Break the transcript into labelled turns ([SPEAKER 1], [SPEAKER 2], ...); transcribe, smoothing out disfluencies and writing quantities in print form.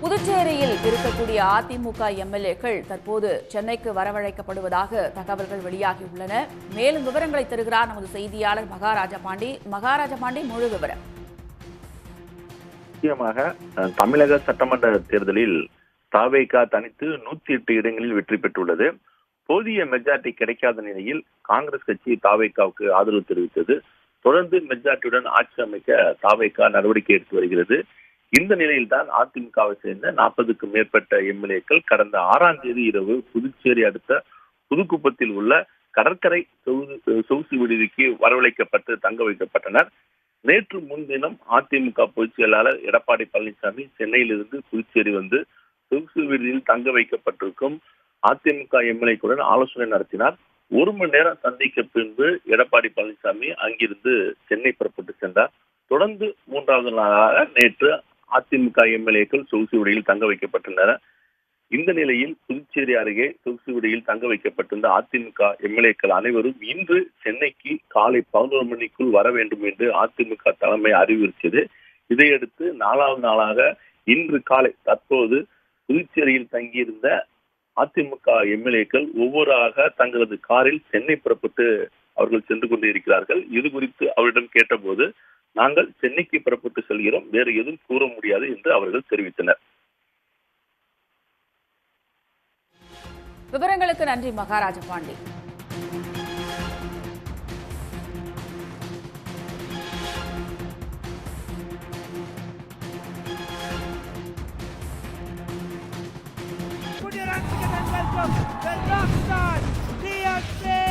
[SPEAKER 1] புதுச்சேரியில் இருக்கக்கூடிய அதிமுக எம்எல்ஏக்கள் தற்போது சென்னைக்கு வரவழைக்கப்படுவதாக தகவல்கள் வெளியாகியுள்ளன. மேலும் விவரங்களை தருகிறார் நமது செய்தியாளர் மகாராஜா பாண்டி. மகாராஜா பாண்டி, முழு விவரம்.
[SPEAKER 2] முக்கியமாக தமிழக சட்டமன்ற தேர்தலில் தாவேகா தனித்து 108 இடங்களில் வெற்றி பெற்றுள்ளது. போதிய மெஜாரிட்டி கிடைக்காத நிலையில் காங்கிரஸ் கட்சி தாவேகாவுக்கு ஆதரவு தெரிவித்தது. தொடர்ந்து மெஜாரிட்டியுடன் ஆட்சி அமைக்க தாவேகா நடவடிக்கை எடுத்து வருகிறது. இந்த நிலையில்தான் அதிமுகவை சேர்ந்த 40க்கும் மேற்பட்ட எம்எல்ஏக்கள் கடந்த 6ஆம் தேதி இரவு புதுச்சேரி அடுத்த புதுக்குப்பத்தில் உள்ள கடற்கரை சொகுசு விடுதிக்கு வரவழைக்கப்பட்டு தங்க வைக்கப்பட்டனர். நேற்று முன்தினம் அதிமுக பொதுச் செயலாளர் எடப்பாடி பழனிசாமி சென்னையிலிருந்து புதுச்சேரி வந்து சொகுசு விடுதியில் தங்க வைக்கப்பட்டிருக்கும் அதிமுக எம்எல்ஏக்களுடன் ஆலோசனை நடத்தினார். 1 மணி நேரம் சந்திக்க பின்பு எடப்பாடி பழனிசாமி அங்கிருந்து சென்னை புறப்பட்டு சென்றார். தொடர்ந்து 3வது நாளாக நேற்று அதிமுக எம்எல்ஏக்கள் சொகுசு விடுதியில் தங்க வைக்கப்பட்டனர். இந்த நிலையில் புதுச்சேரி அருகே சொகுசு விடுதியில் தங்க வைக்கப்பட்டிருந்த அதிமுக எம்எல்ஏக்கள் அனைவரும் இன்று சென்னைக்கு காலை 11 மணிக்குள் வர வேண்டும் என்று அதிமுக தலைமை அறிவுறுத்தியது. இதையடுத்து 4வது நாளாக இன்று காலை தற்போது புதுச்சேரியில் தங்கியிருந்த அதிமுக எம்எல்ஏக்கள் ஒவ்வொருவராக தங்களது காரில் சென்னை புறப்பட்டு அவர்கள் சென்று கொண்டு இருக்கிறார்கள். இது குறித்து அவரிடம் கேட்டபோது, நாங்கள் சென்னைக்கு புறப்பட்டு செல்கிறோம், வேறு எதுவும் கூற முடியாது என்று அவர்கள் தெரிவித்தனர்.
[SPEAKER 1] விவரங்களுக்கு நன்றி Maharaja Pandi.
[SPEAKER 3] Welcome, the Rockstar DFC!